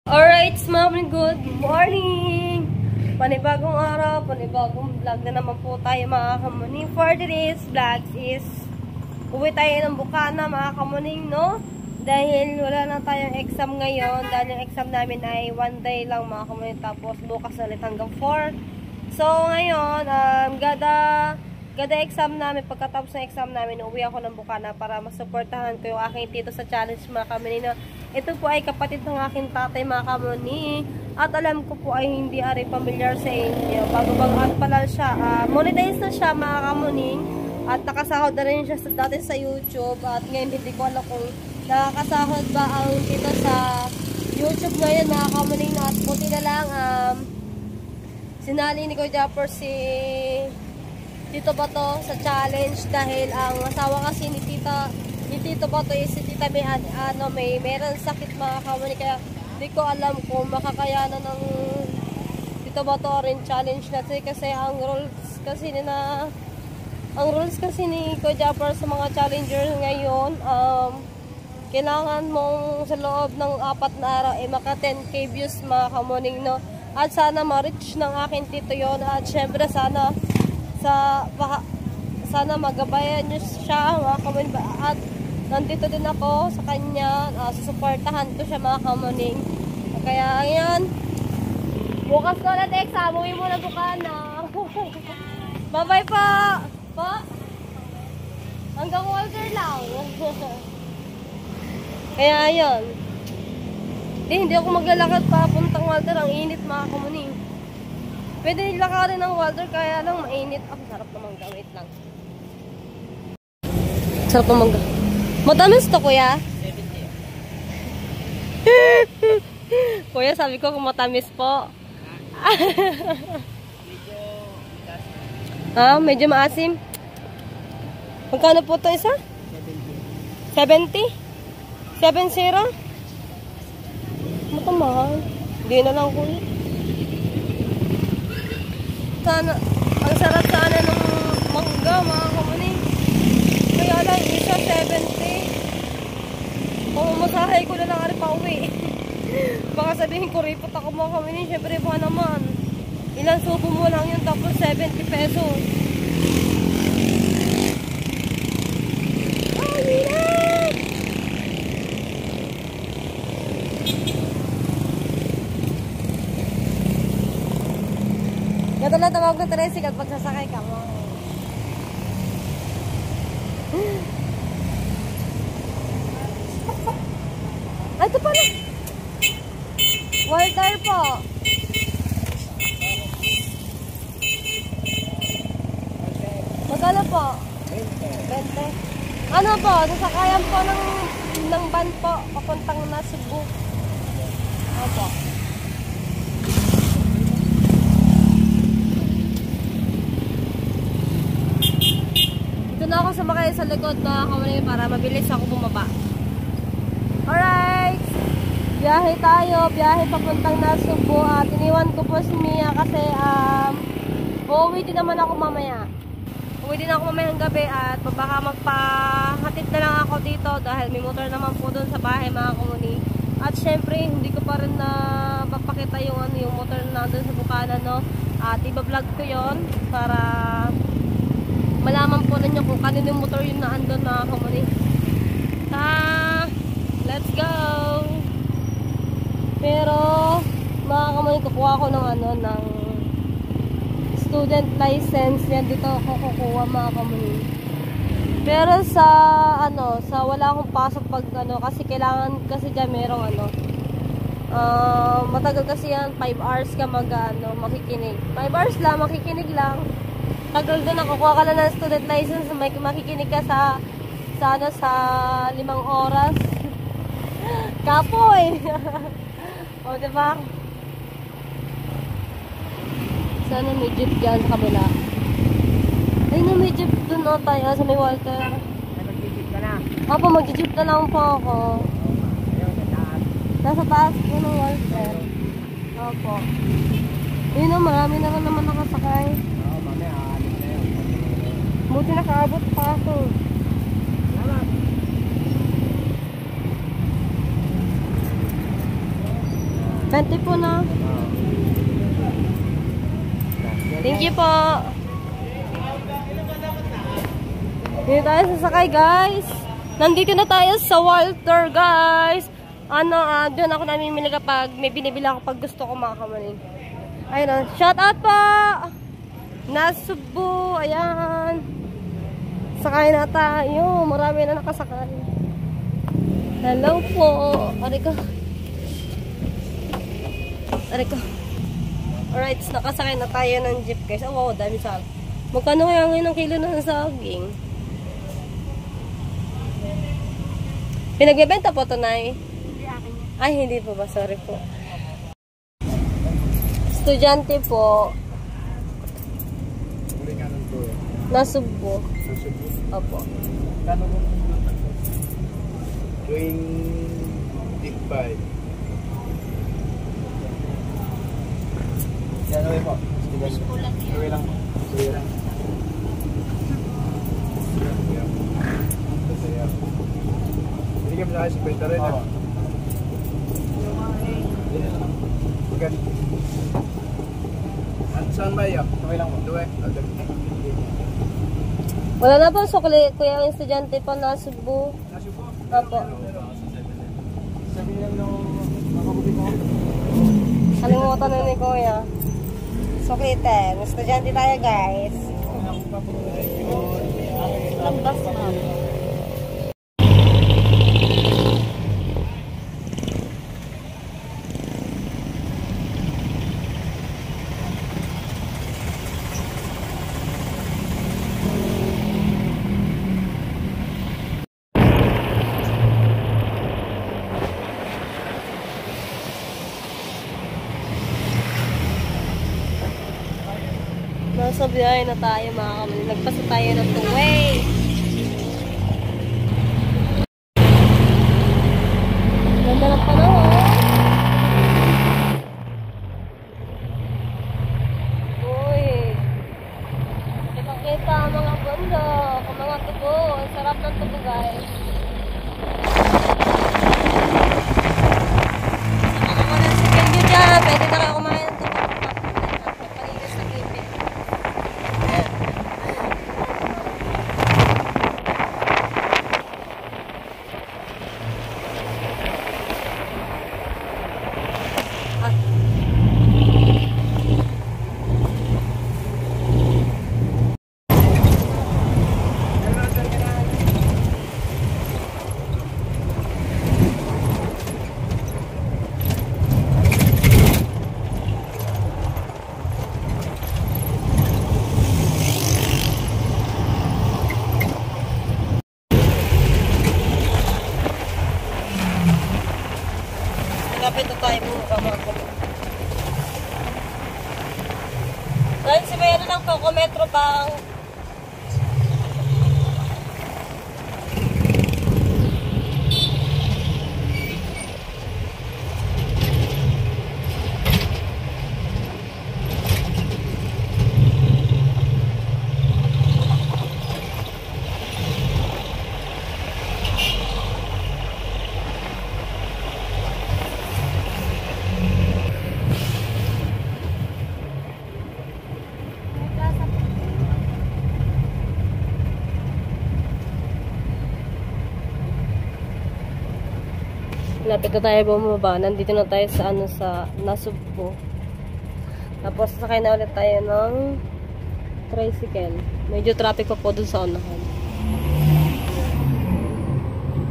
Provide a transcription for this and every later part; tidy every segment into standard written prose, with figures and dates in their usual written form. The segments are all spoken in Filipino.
Alright, mga good morning! Panibagong araw, panibagong vlog na naman po tayo mga kamuning. For today's vlog is uwi tayo ng Bukana mga kamuning, no? Dahil wala na tayong exam ngayon. Dahil yung exam namin ay 1 day lang mga kamuning. Tapos bukas ulit hanggang 4. So ngayon, gada exam namin, pagkatapos ng exam namin, uwi ako ng Bukana para masuportahan ko yung aking tito sa challenge mga kamuning. Ito po ay kapatid ng aking tatay mga kamuning. At alam ko po ay hindi ari familiar sa inyo. Bago-bago pala siya. Monetize na siya mga kamuning. At nakasahod na rin siya dati sa YouTube. At ngayon hindi ko alam kung nakakasahod ba ang tito sa YouTube ngayon mga kamuning. At buti na lang sinali ni Kuya Japper si Tito Bato sa challenge dahil ang asawa kasi ni Tito Bato is si Tita may meron sakit mga kamuning, kaya hindi ko alam kung makakayanan ng Tito Bato rin challenge natin kasi ang rules kasi ni Kuya Japper sa mga challenger ngayon, kailangan mong sa loob ng 4 na araw ay maka 10k views mga kamuning, no? At sana ma-reach ng aking tito yon. At syempre sana magabayan nyo siya mga kamuning. At nandito din ako sa kanya, susuportahan ko siya mga kamuning. Kaya ayan, bukas ko ulit exam, uwi mo na Bukana. Bye bye po. Hanggang Walter lang. Kaya ayun, hindi ako maglalakad papuntang Walter, ang init mga kamuning. Pwede nilakarin ng Walter, kaya lang mainit. Sarap naman gawin lang. Sarap naman gawin. Matamis to, kuya? 70. Kuya, sabi ko kung matamis po. Medyo maasim. Magkano po ito isa? 70. 70? Matamahal. Hindi na lang, kuya. Sana, ang sarap sana ng mangga mga kamuning. Kaya lang isa 70. Kung masahay ko na lang ari pa uwi. Baka sabihin ko ripot ako mga kamuning. Siyempre ba naman, ilang subo mo lang yun tapos 70 pesos. Gato na tawag ng tricycle at pagsasakay ka mo. Ay, ito pala. Walter po. Magkano po? 20. Ano po? Nasakayan po ng van po. Papuntang na Cebu. Opo. Na ako sumakay sa likod mga kamuning para mabilis ako bumaba. Alright, biyahe tayo, biyahe papuntang Cebu. At iniwan ko po si Mia kasi uuwi din naman ako mamaya. Uuwi din ako mamaya ng gabi at baka magpahatid na lang ako dito dahil may motor naman po doon sa bahay mga kamuning. At syempre hindi ko pa rin na papakita yung motor na doon sa Bukana, no? At iba-vlog ko yon para malaman po ninyo kung kanino yung motor yung naandun mga kamuning. Let's go! Pero mga kamuning, kukuha ko ng student license. Yan dito ako kukuha mga kamuning. Pero sa wala akong pasok pag kasi kailangan kasi dyan merong matagal kasi yan, 5 hours ka makikinig. 5 hours lang, makikinig lang. Tagal doon, nakukuha ka lang ng student license, makikinig ka sa 5 oras. Kapoy! O, diba? Sana may jeep dyan sa kabila. Ay, may jeep doon tayo sa may Walter. Mag-jeep ka na? Opo, mag-jeep na lang po ako. Nasa taas po ng Walter. Opo. Yun o, marami na naman nakasakay. Buti nakaabot pa ako. Salamat. 20 po na. Thank you po. Dito tayo sasakay, guys. Nandito na tayo sa Walter, guys. Doon ako namimili kapag may binibili ako pag gusto ko mga kamaling. Ayun, shout out po! Nasubo, ayan. Sakay na tayo. Marami na nakasakay. Hello po. Ariko. Alright, nakasakay na tayo ng jeep, guys. Oh, wow, dami saging. Magkano kaya ngayon ang kilo ng saging? Pinagbebenta po ito, Nay? Hindi akin yan. Ay, hindi po ba? Sorry po. Estudyante po. Nasubo. Opo. Kano mo? Tuwing big buy. Yan away po. Away lang. Away lang. Hindi ka masakay sa kwenta rin. Saan ba yan? Away lang po. Away. Wala na po sukli, kuya ang estudyante po na Cebu. Nasubo? Opo. Sabi lang nung makabuti ko. Kalimutan na ni kuya. Sukitin. Estudyante tayo, guys. Lambas na. Nasa biyahe na tayo mga kamaling. Nagpasa tayo ng two-way. Ganda ng panahon. Uy. Ipakita ang mga bundok, ang mga tubo. Ang sarap ng tubo, guys. Sa mga walang second view dyan, pwede na kayo kumain ng tubo. Palinis na ngipin. Lapit na tayo mga kamaling. Dahil si Mayroon lang po, Metro Bank. Lapit na tayo bumaba. Nandito na tayo sa sa Nasugbo. Tapos sakay na ulit tayo ng tricycle. Medyo traffic pa po dun sa unahan.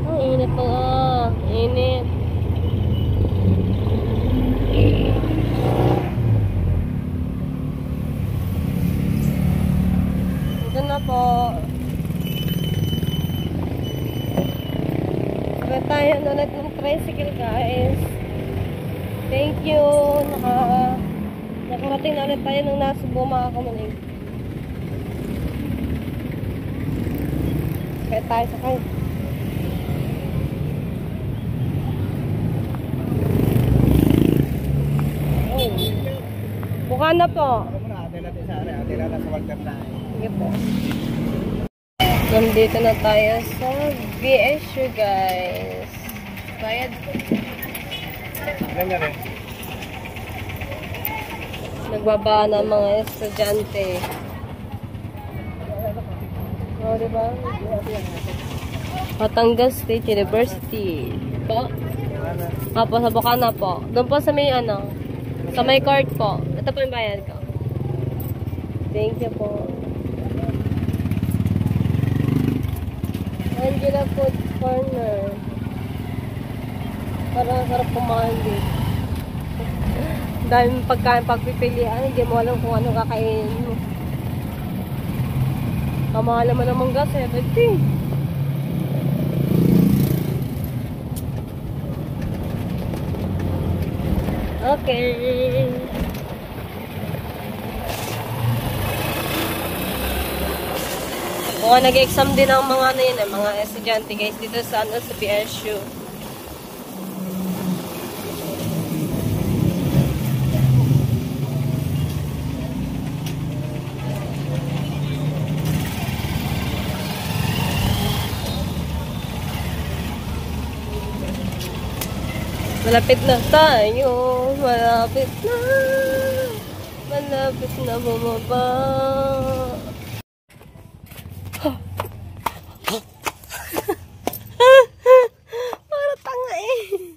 Ang init po. Init. Ito na po. Tayo na ulit ng tricycle, guys. Thank you. Nakarating na ulit tayo ng Nasugbo mga kamaling. Kaya tayo sakay. Oh. Buka na po. Ate na sa Walter na. Sige po. Nandito na tayo sa BSU, guys. Bayad po. Ganyan rin. Nagbaba ng mga estudyante. O, diba? Batangas State University. Po? Opo, sa Bukana po. Doon po sa may ano, sa may court po. Ito po yung bayad ko. Thank you po. Angela Food Corner. Parang sarap kumain dito. Dahil pagkain pagpipilian, hindi mo alam kung ano kakainin mo. Kamahal naman ng mangga, 70. Okay. Mga nag-exam din ang mga ano yun, mga estudyante guys dito sa ano sa PSU. Malapit na tayo, malapit na bumaba. Para tanga eh.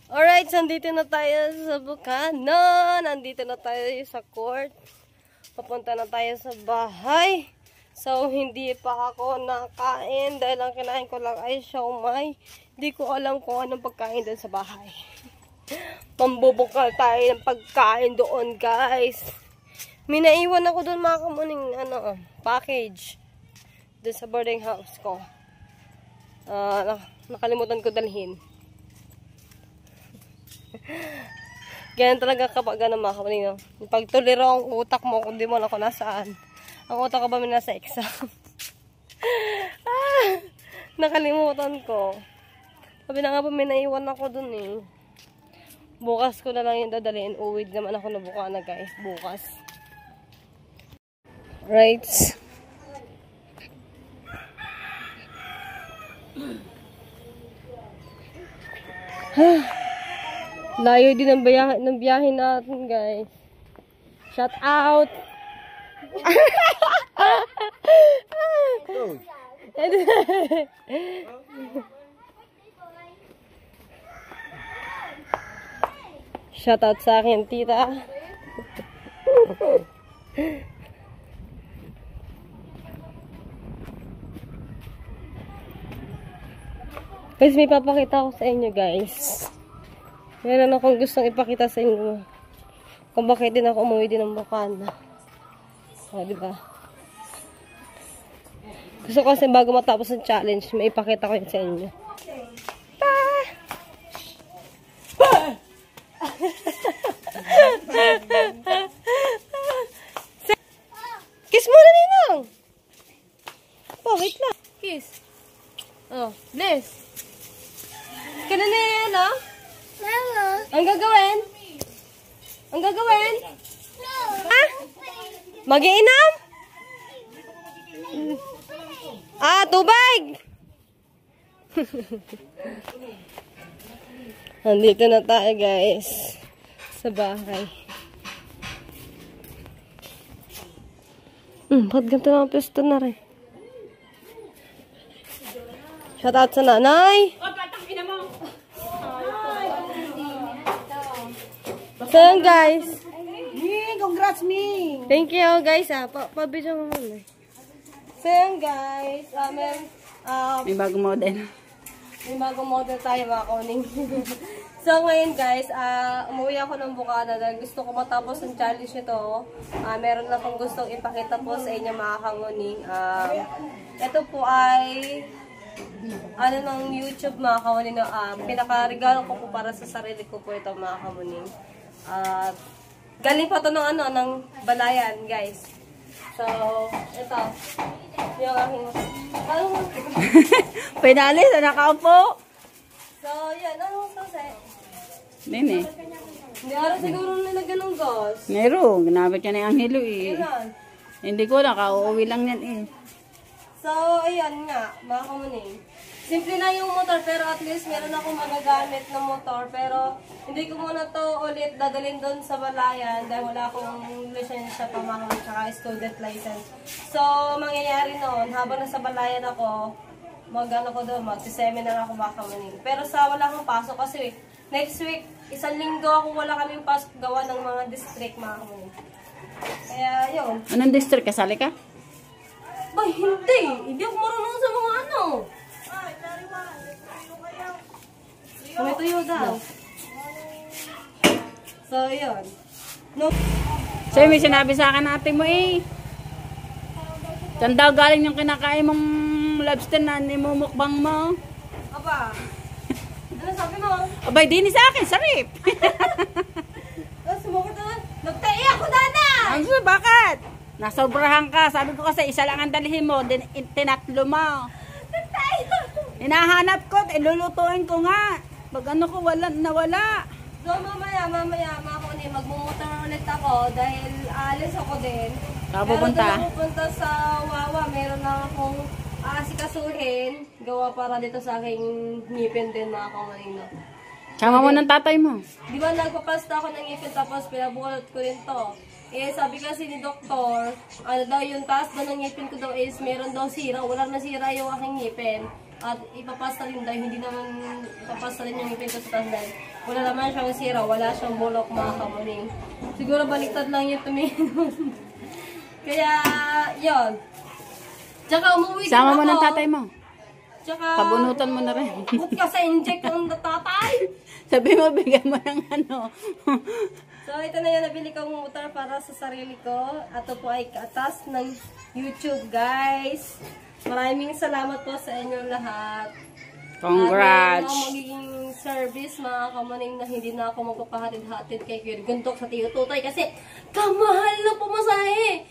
Alright, nandito na tayo sa Bukana. Nandito na tayo sa court. Papunta na tayo sa bahay. So, hindi pa ako nakain dahil ang kinain ko lang ay siomai. Hindi ko alam kung anong pagkain doon sa bahay. Pambubukal tayo ng pagkain doon, guys. May naiwan ako doon mga kamuning package. Doon sa boarding house ko. Nakalimutan ko dalhin. Ganyan talaga kapag mga kamuning. Pagtuliro ang utak mo kung di mo alam kung nasaan. Ang utak ko ba may nasa exam? Nakalimutan ko. Sabi na nga ba may naiwan ako dun eh. Bukas ko na lang yung dadalhin. Uwid naman ako na Bukana guys. Bukas. Right. Layo din ang biyahe natin guys. Shout out! Shoutout sa akin, tita. Guys, may papakita ko sa inyo, guys. Meron akong gustong ipakita sa inyo. Kung bakit din ako umuwi din ng Bukana. O, diba? Gusto ko kasi bago matapos ang challenge, may ipakita ko yun sa inyo. Kiss muna, Ninang! Oh, wait lang. Kiss. Oh, bless. Ka na na yan, oh? Mama. Ang gagawin? Ang gagawin? No. Ah? Mag-iinom? Tubig! Nandito na tayo, guys. Sa bahay. Ba't ganito na ang pwesto na rin? Shoutout sa nanay! So yun, guys. Congrats me! Thank you, guys. Pabidyo mo muna. So yun, guys. May bagong model. May bagong model tayo, mga kuning. So ngayon, guys, umuwi ako ng Bukana dahil gusto ko matapos ang challenge nito. Meron na akong gustong ipakita po sa inyo, mga kanguning. Ito po ay ng YouTube, mga kamuning. Pinakaregalo ko po para sa sarili ko po ito, mga kamuning. Galing pa ito ng balayan, guys. So, ito. Yung aking... Pinalis na nakaupo. So, yan. Ano sasay? Nene. Hindi araw siguro nilagyan ng gas. Meron. Ginamit ka na yung Angelo eh. Yan. Hindi ko na. Kauuwi lang yan eh. So, ayan nga. Mga kamuning. Simple lang yung motor, pero at least meron akong magagamit na motor. Pero hindi ko muna to ulit dadalhin doon sa Balayan dahil wala akong lisensya pa mga tsaka student license. So, mangyayari noon, habang nasa Balayan ako, mag-ano ko doon, mag-seminar ako baka manin. Pero sa wala akong pasok kasi next week, 1 linggo ako wala kaming pasok gawa ng mga district mga kamanin. Kaya yun. Anong district? Kasali ka? Ba, hindi. Hindi ako marunong sa mga ano. May tuyo daw. So, yun. No. So, may sinabi sa akin ate mo eh. Saan daw galing yung kinakain mong lobster na nimumukbang mo? Aba. Ano sabi mo? Abay, di sa akin, sarip. Sumukot naman. Nagtae ako, Dana! Ano, bakit? Nasobrahan ka. Sabi ko kasi, isa lang ang dalhin mo, tinatlo mo. Nagtae ako. Hinahanap ko, ilulutuin ko nga. Pag ano ko, nawala. So, mamaya, mga kunin, magmumotor ulit ako dahil alis ako din. Saan pupunta? Pero doon ako pupunta sa Wawa. Meron na akong aasikasuhin. Gawa para dito sa aking ngipin din, mga kumanino. Sama mo ng tatay mo. Di ba nagpapasta ako ng ngipin tapos pinabulot ko rin to. Eh, sabi kasi ni doktor, ano daw yung taas daw ng ngipin ko daw is meron daw sira. Walang nasira yung aking ngipin. At ipapasta rin daw, hindi naman ipapasta rin yung ngipin ko sa taas dahil wala naman siyang sira, wala siyang bulok mga kamuning. Siguro baliktad lang yung tumingin. Kaya, yun. Tsaka umuwi din ako. Sama mo ng tatay mo. Tsaka, Pabunutan mo na rin. Ba't ka sa inject ng tatay? Sabi mo, bigyan mo ng ano. So, ito na yung nabili kong motor para sa sarili ko. Ito po ay kaatas ng YouTube, guys. Maraming salamat po sa inyong lahat. Congrats. At magiging service, mga kamaning, na hindi na ako magpapahatid-hatid kay Kuya Guntok sa Tiyo Tutay kasi kamahal na pumasahe.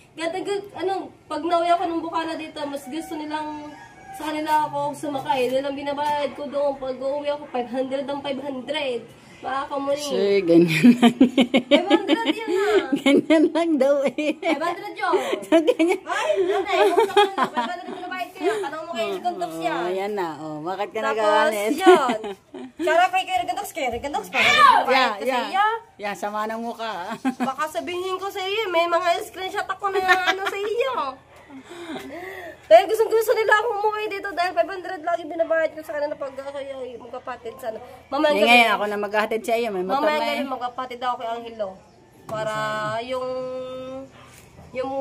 Pag nauwi ako ng Bukana dito, mas gusto nilang sa kanila ako sumakay. Nilang binabayad ko doon. Pag uuwi ako, 500 ang 500. Mga kamuning. Sir, ganyan lang. 500 yun na. Ganyan lang daw eh. 500 yun. So, ganyan. Ay, nanay, kung saan na, 500 binabayad ko yan. Tanong mo kay Guntok siya. Oh, yan na. Oh, bakit ka Tapos, nagalit? yun. Kaya kay Guntok, Yeah, sama ng mukha. Baka sabihin ko sa iyo, may mga screenshot ako na ano sa iyo. Dahil gusto nila akong umuwi dito dahil 500 lagi binabayad ko sa kanila pag ako yung magkapatid sana. Mamaya Ngayon ako na maghahatid sa iyo. May motor mamaya na eh. gabi magkapatid ako kay Angelo. Para yung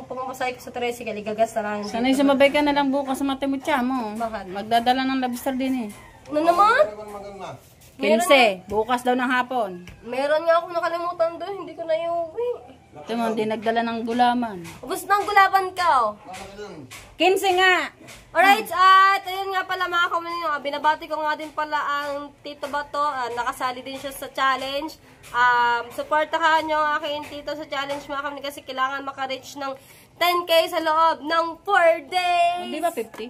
pamamasay ko sa tricycle, igagas na lang. Sana'y sumabay ka na lang bukas sa Matemutya mo. Bakit? Magdadala ng lobster din eh. Ano naman? 15, bukas daw ng hapon. Meron nga akong nakalimutan doon, hindi ko na iuwi. Ito mo, hindi nagdala ng gulaman. Ubus ng gulaban ka, oh. 15 nga! Alright, at ayun nga pala mga kamunino, binabati ko nga din pala ang Tito Bato, nakasali din siya sa challenge. Supportahan nyo ang aking tito sa challenge mga kamunino kasi kailangan maka-reach ng 10K sa loob ng 4 days. Hindi ba 50?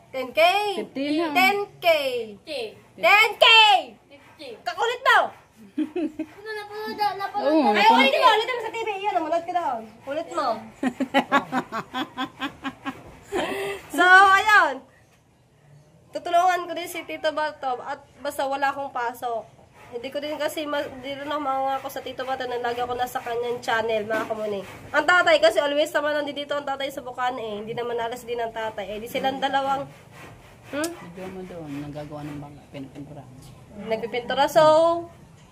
10K? 50 lang. 10K! 10K! Kakulit daw! Oo, Ay, ulitin mo sa TV. Iyan, namunod ka daw. Ulit mo. So, ayun. Tutulungan ko din si Tito Bato at basta wala akong pasok. Hindi ko din kasi, hindi rin ako mangako sa Tito Bato na lagi ako nasa kanyang channel, mga kamuning. Ang tatay kasi always naman nandito ang tatay sa Bukana eh. Hindi naman alas din ang tatay. Eh, di silang dalawang, Video mo doon, nagagawa ng bangka, pinapintura. nagpipintura. So,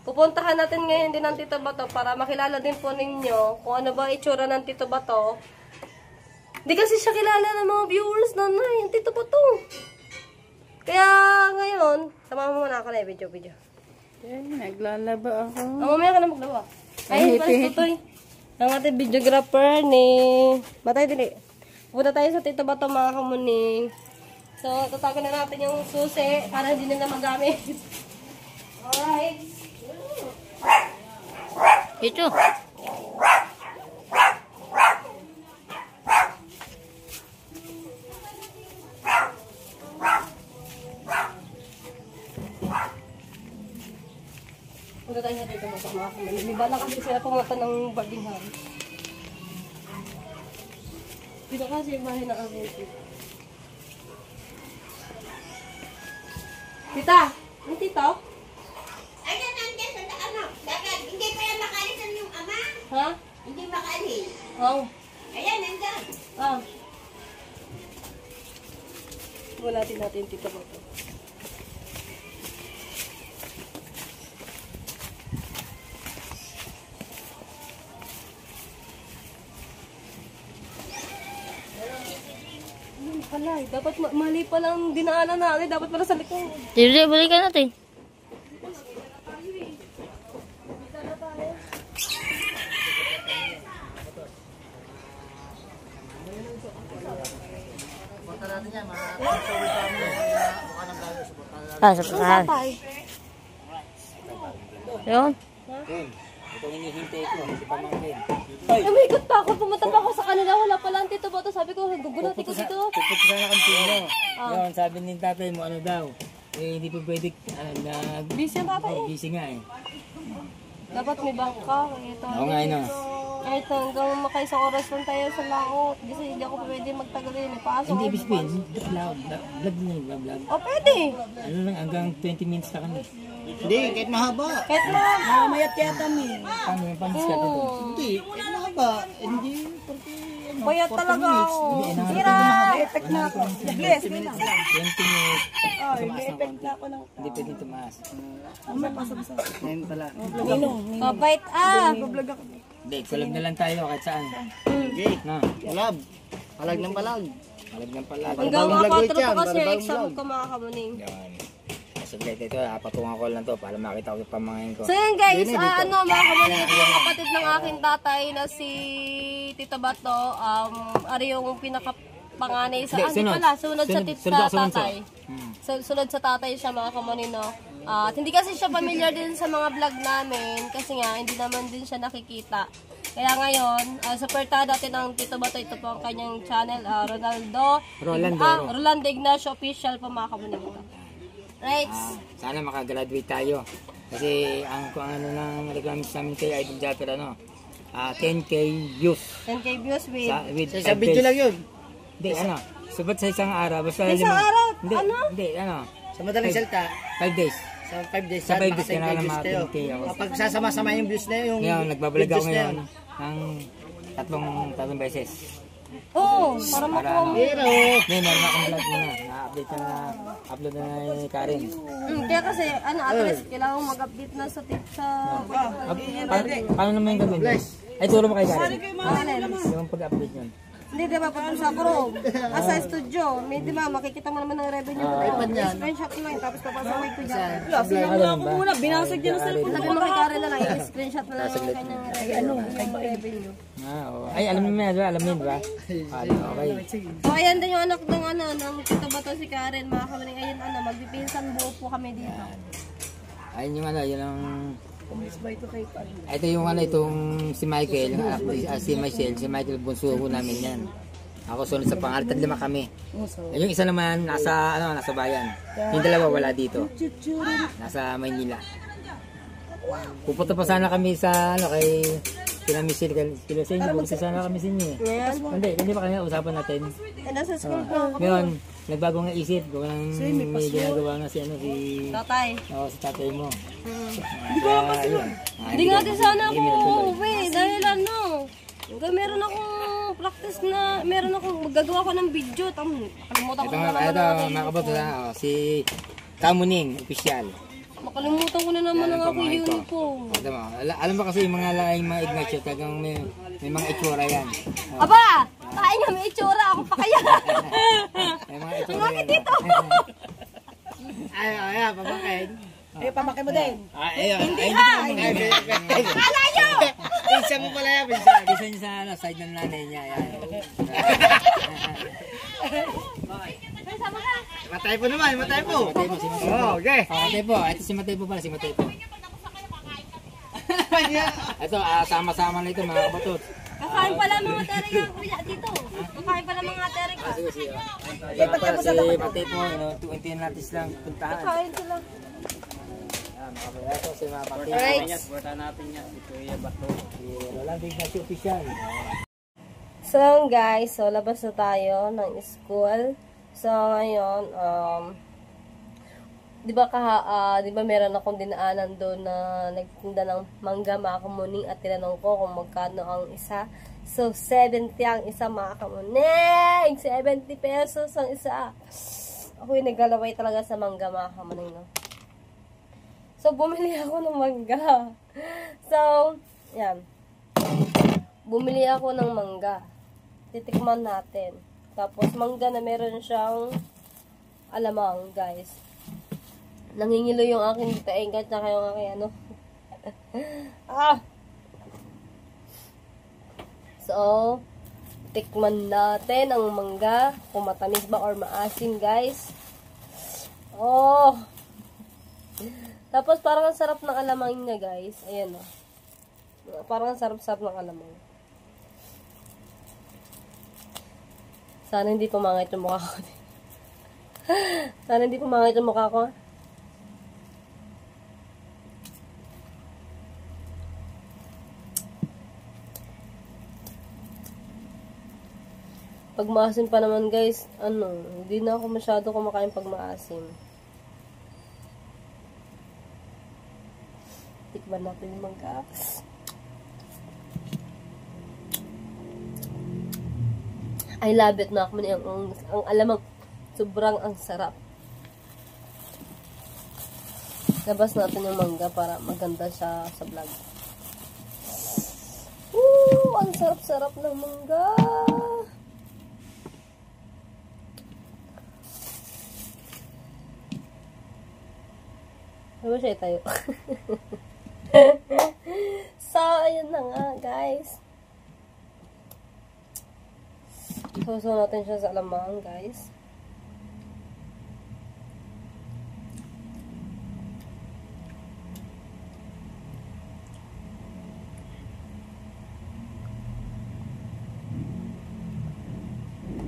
pupuntahan natin ngayon din ng Tito Bato para makilala din po ninyo kung ano ba itsura ng Tito Bato. Di kasi siya kilala ng mga viewers na yung Tito Bato. Kaya ngayon, sama mo muna ako na video. Eh, naglalaba ako. Mamaya ka na maglawa. Ay, pares tutoy. Ang ating videographer ni... Batay dili. Pupunta tayo sa Tito Bato mga kamuning. So, tatago na natin yung susi para hindi nila magamit. Alright. Ito. Punta tayo sa Tito Bato mga kamuning. Di ba lang kasi sila pumunta ng Bardingham. Dito kasi yung bahay ng Aventi. Tita, may tito? Ayan, nandiyan sa ano. Dapat, hindi pa yan makalisan yung ama. Ha? Hindi makalis. Oh. Ayan, nandiyan. Ah. Wala din natin yung tito ba ito. Pala, dapat mali pa lang dinaanan natin. Dapat pala sa likod. Sige, balikan natin. Ah, sa putahan. Yun. Ito hinihintay ko, si Pamangkin. Umikot pa ako. Pumunta pa ako sa kanila. Wala pala ang tito ba ito. Sabi ko, gugulat ko dito. Pupunta sana kang pino. Yun, sabi ni tatay mo, ano daw. Eh, hindi pa pwede, Busy ang tatay eh. busy nga eh. Dapat may bangka. Ito. Oo nga, ano. Kahit hanggang makaisang oras lang tayo sa laot. Kasi hindi ako pwede magtagal yun. May pasok. Hindi, ibig sabihin, vlog din yun, vlog. O, pwede. Ano lang, hanggang 20 minutes na kami. Hindi, kahit mahaba. Kahit na. Mamayat yata mi. Paano yung pang-discard ko doon? Hindi, kahit mahaba. Hindi, porque ano. Bayat talaga ako. Sira. Effect na ako. Bless, 20 minutes lang. 20 minutes. Tumaas na konti. Hindi pwede tumaas. Ngayon pala. Kabait ah. Hindi, kulab na lang tayo kahit saan. Okay, Na, palag. Palag ng palag. palag ng palag. Hanggang Bagong vlog ako ulit yan, kasi bagong exam vlog. ko mga kamuning. Yan. Saglit ito, patungan ko lang to para makita ko yung pamangkin ko. So yun guys, ano mga kamuning, ito yung kapatid ng aking tatay na si Tito Bato. Ari yung pinakapanganay sa, Hindi, hindi pala, sunod sa sunod ako, sunod tatay. Sunod sa tatay siya mga kamuning, no? At hindi kasi siya familiar din sa mga vlog namin kasi nga hindi naman din siya nakikita. Kaya ngayon, supportahan natin ang Tito Bato. Ito po ang kanyang channel, Rolando Ignacio Official po mga kamuning ito. Right. Sana makagraduate tayo. Kasi ang kung ano nang requirements namin kay Idol Japper, 10k views. 10k views with... Sa video lang yun. Hindi, subat sa isang araw. Basta Isang araw? Hindi, Ano? Hindi, Sa madaling salita, 5 days. sa 5 days, Sa 5 days, baka kailangan 10 views mga kayo. 10K ako. Kapag sasama-sama yung views na yung Ngayon, nagbabalag ako videos na ngayon ng tatlong beses. Oo, para makuha mo. Pero, Hindi, meron akong vlog muna. Na-update na, upload na ni Karen. Kaya kasi, at least, kailangan mag-update na sa Paano naman yung gagawin? Ay, turo mo kay Karen. Alin? Yung pag-update yun. Hindi, diba, pag sa Chrome, sa studio, may diba, makikita mo naman ng revenue mo. Screenshot mo lang, tapos papasaway ko dyan. Ano ba? Binasag dyan sa cellphone. Sabi mo kay Karen na lang, i-screenshot na lang yung kanyang revenue. Ay, alam mo yun, alam mo yun, ba? Okay. So, ayan din yung anak ng Tito Bato si Karen, mga kamaling, ayun, magpipinsan buo po kami dito. Ayun yung yun ang... Ito yung itong si Michael, si Michael bunso ko namin yan. Ako sunod sa pangalan, 5 kami. Yung isa naman nasa bayan. Yung dalawa wala dito. Nasa Maynila. Pupunta pa sana kami sa kay kila Michelle, kila sa inyo, pupunta sana kami sa inyo. Hindi pa kanina usapan natin. Nasa school po. Ngayon, nagbago nga isip, gawa ng may ginagawa nga si Tatay. si tatay mo. Hindi nga din sana ako uuwi dahil meron akong practice na, meron akong magagawa ko ng video. Makalimutan ko na naman ang mga kabato si Kamuning, official. Makalimutan ko na naman ang aking uniform. Alam ba kasi yung mga laing mga Ignacio, talagang may mga itsura yan. Aba! Kain nga may itsura, ako pa kaya. May mga itsura yan. Dito. ay, pamakin. Eh, pamakin mo din. Hindi ha! Alayo! Pinsan mo pala yan, pinsan. Bisa niya sa side ng nanay niya. Yan. Sama ka. Matay po naman, matay po. Matay po, si Matay po. Okay. Matay po. Ito si Matay po pala, si Matay po. Ito, sama-sama na ito mga kabatot. Kakain pala mga tere yung kuya dito. Kakain pala mga tere ka. Sige. Si Matay po, 20 natis lang puntahan. Kakain sila. Ito si mga Matay. Alright. Puntahan natin yan. Si Kuya Bato. Si Rolando Ignacio Official. So guys, so labas na tayo ng school. So ngayon, Di ba di ba meron akong dinaanan doon na nagtinda ng mangga mga kamuning at tinanong ko kung magkano ang isa. So, 70 ang isa mga kamuning! 70 pesos ang isa. Ako'y naglalaway talaga sa mangga mga kamuning, no? So, bumili ako ng mangga. So, yan. Bumili ako ng mangga. Titikman natin. Tapos, mangga na meron siyang alamang, guys. Nangingilo yung aking tainga at saka yung aking ano. So, tikman natin ang mangga. Kung matamis ba or maasim, guys. Oh! Tapos, parang ang sarap ng alamang niya, guys. Ayan, oh. Parang ang sarap-sarap ng alamang. Sana hindi pumangit yung mukha ko. Sana hindi pumangit yung mukha ko. Pag maasim pa naman, guys, hindi na ako masyado kumakain pag maasim. Tikman natin yung mangga. I love it na ako. Ang alamang sobrang ang sarap. Labas natin yung mangga para maganda siya sa vlog. Ang sarap-sarap ng mangga. Ano siya tayo? So, ayun na nga, guys. Suso natin siya sa alamang, guys.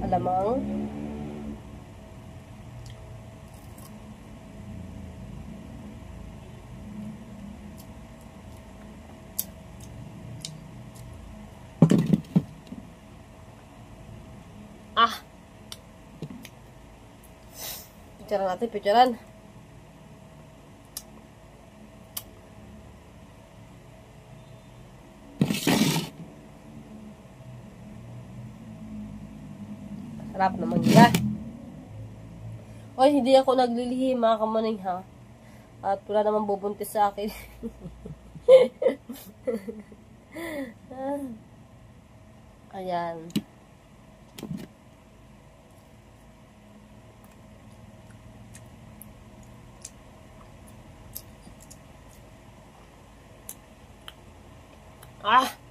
Alamang. Picturean natin, picturean. Sarap naman yan. Oy, hindi ako naglilihim mga kamuning, ha. At wala naman bubuntis sa akin. Ayan. Ah!